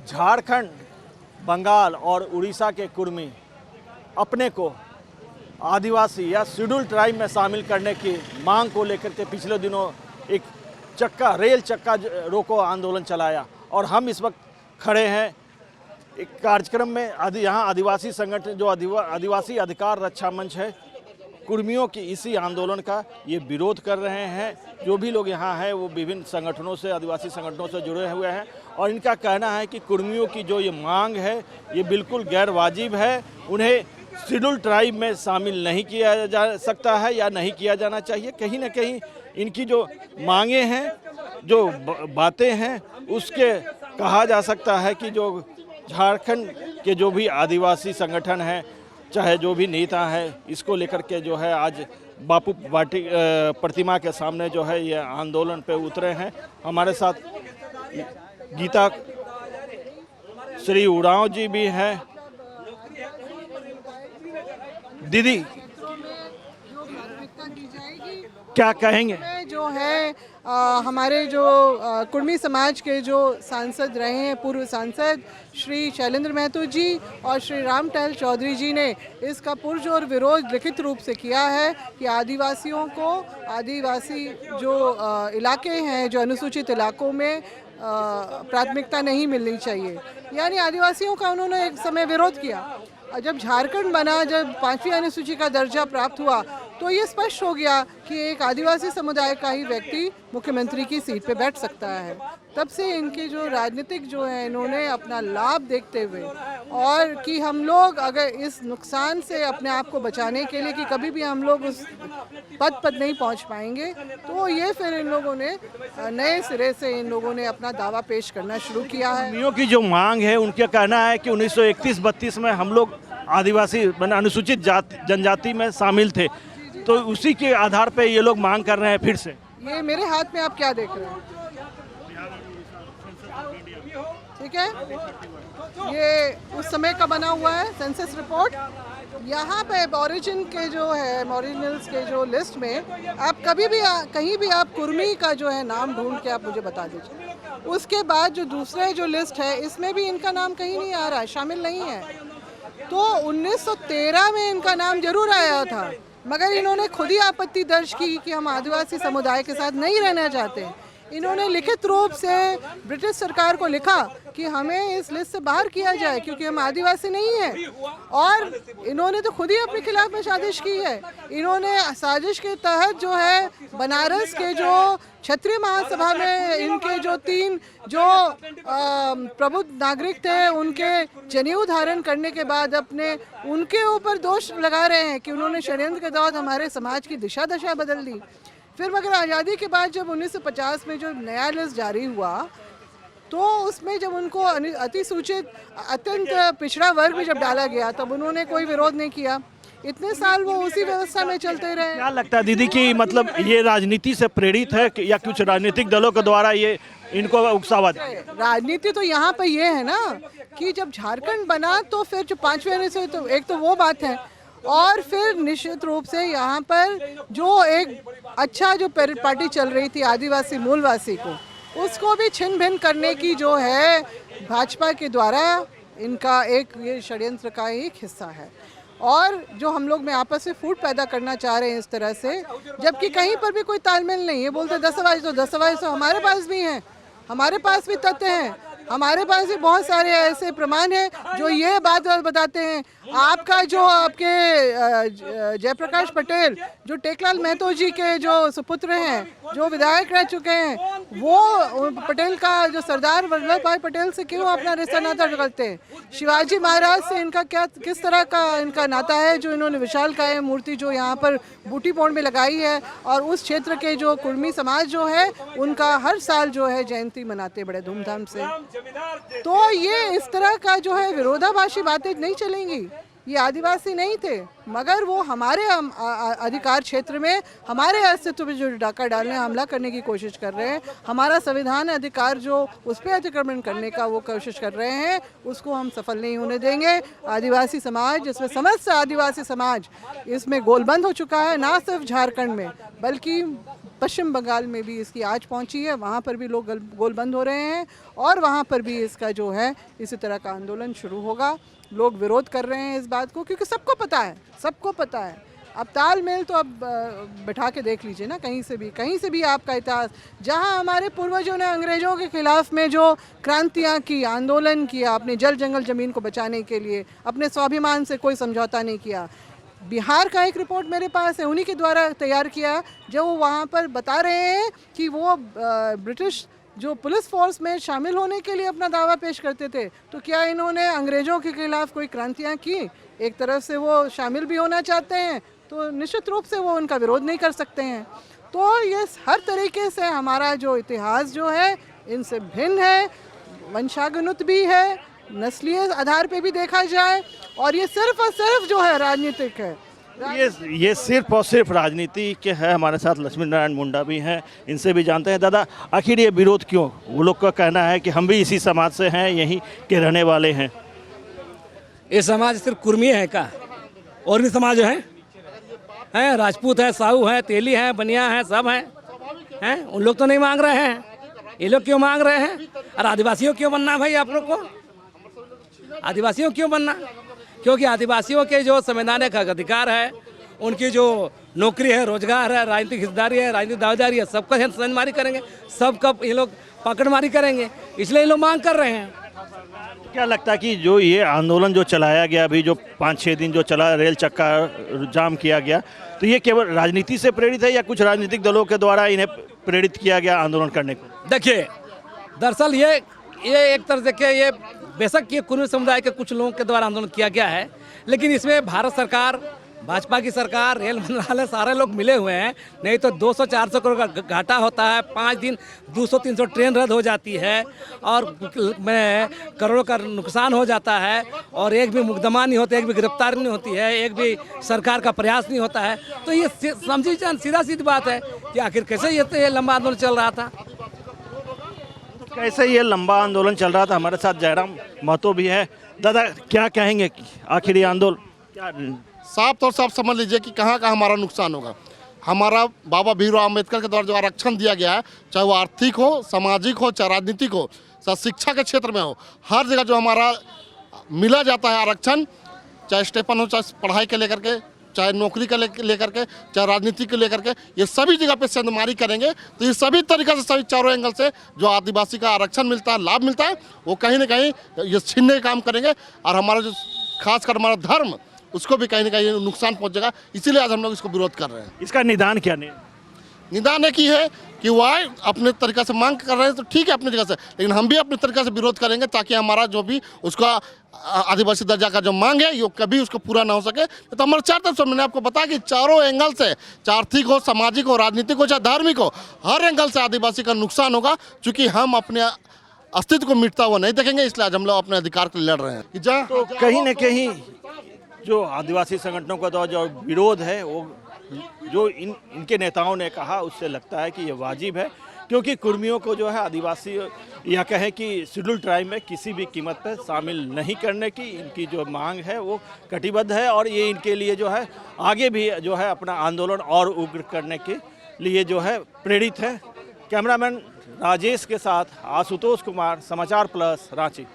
झारखंड, बंगाल और उड़ीसा के कुर्मी अपने को आदिवासी या शेड्यूल ट्राइब में शामिल करने की मांग को लेकर के पिछले दिनों एक रेल चक्का रोको आंदोलन चलाया और हम इस वक्त खड़े हैं एक कार्यक्रम में। यहाँ आदिवासी संगठन जो आदिवासी अधिकार रक्षा मंच है, कुर्मियों की इसी आंदोलन का ये विरोध कर रहे हैं। जो भी लोग यहाँ हैं वो विभिन्न संगठनों से, आदिवासी संगठनों से जुड़े हुए हैं और इनका कहना है कि कुर्मियों की जो ये मांग है ये बिल्कुल गैर वाजिब है। उन्हें शेड्यूल ट्राइब में शामिल नहीं किया जा सकता है या नहीं किया जाना चाहिए। कहीं ना कहीं इनकी जो मांगे हैं, जो बातें हैं, उसके कहा जा सकता है कि जो झारखंड के जो भी आदिवासी संगठन हैं, चाहे जो भी नेता है, इसको लेकर के जो है आज बापू प्रतिमा के सामने जो है ये आंदोलन पे उतरे हैं। हमारे साथ गीता श्री उरांव जी भी हैं। दीदी क्या कहेंगे? जो है हमारे जो कुर्मी समाज के जो सांसद रहे हैं, पूर्व सांसद श्री शैलेंद्र महतो जी और श्री राम टहल चौधरी जी ने इसका पुरजोर विरोध लिखित रूप से किया है कि आदिवासियों को, आदिवासी जो इलाके हैं, जो अनुसूचित इलाकों में प्राथमिकता नहीं मिलनी चाहिए। यानी आदिवासियों का उन्होंने एक समय विरोध किया। जब झारखंड बना, जब 5वीं अनुसूची का दर्जा प्राप्त हुआ, तो ये स्पष्ट हो गया कि एक आदिवासी समुदाय का ही व्यक्ति मुख्यमंत्री की सीट पे बैठ सकता है। तब से इनके जो राजनीतिक जो है, इन्होंने अपना लाभ देखते हुए और कि हम लोग अगर इस नुकसान से अपने आप को बचाने के लिए कि कभी भी हम लोग उस पद पर नहीं पहुंच पाएंगे, तो ये फिर इन लोगों ने नए सिरे से इन लोगों ने अपना दावा पेश करना शुरू किया है। कुर्मियों की जो मांग है, उनका कहना है कि 1931-32 में हम लोग आदिवासी अनुसूचित जनजाति में शामिल थे, तो उसी के आधार पे ये लोग मांग कर रहे हैं फिर से। ये मेरे हाथ में आप क्या देख रहे हैं? ठीक है, ये उस समय का बना हुआ है सेंसस रिपोर्ट। यहाँ पे ओरिजिन के जो है, ओरिजिनल्स के जो लिस्ट में आप कभी भी कहीं भी आप कुर्मी का जो है नाम ढूंढ के आप मुझे बता दीजिए। उसके बाद जो दूसरे जो लिस्ट है, इसमें भी इनका नाम कहीं नहीं आ रहा है, शामिल नहीं है। तो 1913 में इनका नाम जरूर आया था, मगर इन्होंने खुद ही आपत्ति दर्ज की कि हम आदिवासी समुदाय के साथ नहीं रहना चाहते। इन्होंने लिखित रूप से ब्रिटिश सरकार को लिखा कि हमें इस लिस्ट से बाहर किया जाए क्योंकि हम आदिवासी नहीं हैं। और इन्होंने तो खुद ही अपने खिलाफ में साजिश की है। इन्होंने साजिश के तहत जो है बनारस के जो क्षत्रिय महासभा में इनके जो 3 जो प्रबुद्ध नागरिक थे, उनके जनेऊ धारण करने के बाद अपने उनके ऊपर दोष लगा रहे हैं कि उन्होंने षड्यंत्र के दौरान हमारे समाज की दिशा दशा बदल दी। फिर मगर आज़ादी के बाद जब 1950 में जो नया लिस्ट जारी हुआ, तो उसमें जब उनको अतिसूचित अत्यंत पिछड़ा वर्ग में जब डाला गया, तब उन्होंने कोई विरोध नहीं किया। इतने साल वो उसी व्यवस्था में चलते रहे। क्या लगता है दीदी कि मतलब ये राजनीति से प्रेरित है या कुछ राजनीतिक दलों के द्वारा ये इनको उकसावा? राजनीति तो यहाँ पे ये है ना कि जब झारखंड बना तो फिर जो 5वें से, तो एक तो वो बात है, और फिर निश्चित रूप से यहाँ पर जो एक अच्छा जो पार्टी चल रही थी आदिवासी मूलवासी को, उसको भी छिन भिन करने की जो है भाजपा के द्वारा इनका एक ये षड्यंत्र का एक हिस्सा है। और जो हम लोग में आपस में फूट पैदा करना चाह रहे हैं इस तरह से, जबकि कहीं पर भी कोई तालमेल नहीं है। बोलते 10 अवाज तो 10 अवाज तो हमारे पास भी हैं, हमारे पास भी तथ्य हैं, हमारे पास भी बहुत सारे ऐसे प्रमाण हैं जो ये बात बताते हैं। आपका जो आपके जयप्रकाश पटेल जो टेकलाल महतो जी के जो सुपुत्र हैं, जो विधायक रह चुके हैं, वो पटेल का जो सरदार वल्लभ भाई पटेल से क्यों अपना रिश्ता नाता करते हैं? शिवाजी महाराज से इनका क्या, किस तरह का इनका नाता है जो इन्होंने विशालकाय मूर्ति जो यहाँ पर बूटी पौड़ में लगाई है, और उस क्षेत्र के जो कुर्मी समाज जो है उनका हर साल जो है जयंती मनाते बड़े धूमधाम से। तो ये इस तरह का जो है विरोधाभासी बातें नहीं चलेंगी। ये आदिवासी नहीं थे, मगर वो हमारे अधिकार क्षेत्र में हमारे अस्तित्व पे जो डाका डालने, हमला करने की कोशिश कर रहे हैं। हमारा संविधान अधिकार जो उस पर अतिक्रमण करने का वो कोशिश कर रहे हैं, उसको हम सफल नहीं होने देंगे। आदिवासी समाज, इसमें समस्त आदिवासी समाज इसमें गोलबंद हो चुका है, ना सिर्फ झारखंड में बल्कि पश्चिम बंगाल में भी इसकी आज पहुंची है, वहाँ पर भी लोग गोलबंद हो रहे हैं और वहाँ पर भी इसका जो है इसी तरह का आंदोलन शुरू होगा। लोग विरोध कर रहे हैं इस बात को, क्योंकि सबको पता है। अब तालमेल तो अब बैठा के देख लीजिए ना, कहीं से भी आपका इतिहास, जहाँ हमारे पूर्वजों ने अंग्रेज़ों के खिलाफ में जो क्रांतियाँ की, आंदोलन किया, अपने जल जंगल ज़मीन को बचाने के लिए, अपने स्वाभिमान से कोई समझौता नहीं किया। बिहार का एक रिपोर्ट मेरे पास है, उन्हीं के द्वारा तैयार किया, जो वो वहाँ पर बता रहे हैं कि वो ब्रिटिश जो पुलिस फोर्स में शामिल होने के लिए अपना दावा पेश करते थे, तो क्या इन्होंने अंग्रेज़ों के खिलाफ कोई क्रांतियाँ की? एक तरफ से वो शामिल भी होना चाहते हैं, तो निश्चित रूप से वो उनका विरोध नहीं कर सकते हैं। तो ये हर तरीके से हमारा जो इतिहास जो है इनसे भिन्न है, वंशागनुत भी है, नस्लीय आधार पे भी देखा जाए, और ये सिर्फ और सिर्फ जो है राजनीतिक है। ये सिर्फ और सिर्फ राजनीति के है। हमारे साथ लक्ष्मी नारायण मुंडा भी हैं, इनसे भी जानते हैं। दादा, आखिर ये विरोध क्यों? वो लोग का कहना है कि हम भी इसी समाज से हैं, यहीं के रहने वाले हैं। ये समाज सिर्फ कुर्मी है का? और भी समाज हैं, राजपूत है, साहू है, तेली है, बनिया है, सब हैं। उन लोग तो नहीं मांग रहे हैं, ये लोग क्यों मांग रहे हैं? और आदिवासियों क्यों बनना भाई आप लोग को? आदिवासियों क्यों बनना? क्योंकि आदिवासियों के जो संवैधानिक अधिकार है, उनकी जो नौकरी है, रोजगार है, राजनीतिक हिस्सेदारी है, राजनीतिक दावेदारी है, सबका संजमारी करेंगे, सबका ये लोग पकड़मारी करेंगे, इसलिए ये लोग मांग कर रहे हैं। क्या लगता है कि जो ये आंदोलन जो चलाया गया, अभी जो 5-6 दिन जो चला, रेल चक्का जाम किया गया, तो ये केवल राजनीति से प्रेरित है या कुछ राजनीतिक दलों के द्वारा इन्हें प्रेरित किया गया आंदोलन करने को? देखिए, दरअसल ये एक तरह देखिए, ये बेशक ये कुर्मी समुदाय के कुछ लोगों के द्वारा आंदोलन किया गया है, लेकिन इसमें भारत सरकार, भाजपा की सरकार, रेल मंत्रालय, सारे लोग मिले हुए हैं। नहीं तो 200-400 करोड़ का घाटा होता है, 5 दिन 200-300 ट्रेन रद्द हो जाती है और करोड़ों का नुकसान हो जाता है, और एक भी मुकदमा नहीं होता, एक भी गिरफ्तारी नहीं होती है, एक भी सरकार का प्रयास नहीं होता है। तो ये समझी जान सीधा सीधी बात है कि आखिर कैसे ये लंबा आंदोलन चल रहा था। कैसे ये लंबा आंदोलन चल रहा था? हमारे साथ जयराम महतो भी है। दादा, क्या कहेंगे आखिर ये आंदोलन क्या? साफ तौर से आप समझ लीजिए कि कहाँ का हमारा नुकसान होगा। हमारा बाबा भीमराव अम्बेडकर के द्वारा जो आरक्षण दिया गया है, चाहे वो आर्थिक हो, सामाजिक हो, चाहे राजनीतिक हो, चाहे शिक्षा के क्षेत्र में हो, हर जगह जो हमारा मिला जाता है आरक्षण, चाहे स्टेपन हो, चाहे पढ़ाई के लेकर के, चाहे नौकरी के लेकर के, चाहे राजनीति को लेकर के, ये सभी जगह पे सेंधमारी करेंगे। तो ये सभी तरीके से, सभी चारों एंगल से जो आदिवासी का आरक्षण मिलता है, लाभ मिलता है, वो कहीं ना कहीं ये छीनने का काम करेंगे, और हमारा जो खासकर हमारा धर्म, उसको भी कहीं ना कहीं नुकसान पहुंचेगा। इसीलिए आज हम लोग इसको विरोध कर रहे हैं। इसका निदान क्या? निदान एक ही है कि वह अपने तरीक़े से मांग कर रहे हैं, तो ठीक है अपनी जगह से, लेकिन हम भी अपने तरीक़े से विरोध करेंगे, ताकि हमारा जो भी उसका आदिवासी दर्जा का जो मांग है, ये कभी उसको पूरा ना हो सके। तो हमारे चार तरफ से मैंने आपको बताया कि चारों एंगल से, चाहे आर्थिक हो, सामाजिक हो, राजनीतिक हो, चाहे धार्मिक हो, हर एंगल से आदिवासी का नुकसान होगा। चूँकि हम अपने अस्तित्व को मिटता हुआ नहीं देखेंगे, इसलिए आज हम लोग अपने अधिकार के लिए लड़ रहे हैं। तो कहीं ना कहीं जो आदिवासी संगठनों का जो विरोध है, वो जो इनके नेताओं ने कहा, उससे लगता है कि ये वाजिब है, क्योंकि कुर्मियों को जो है आदिवासी या कहें कि शेड्यूल ट्राइब में किसी भी कीमत पर शामिल नहीं करने की इनकी जो मांग है वो कटिबद्ध है, और ये इनके लिए जो है आगे भी जो है अपना आंदोलन और उग्र करने के लिए जो है प्रेरित है। कैमरामैन राजेश के साथ आशुतोष कुमार, समाचार प्लस, रांची।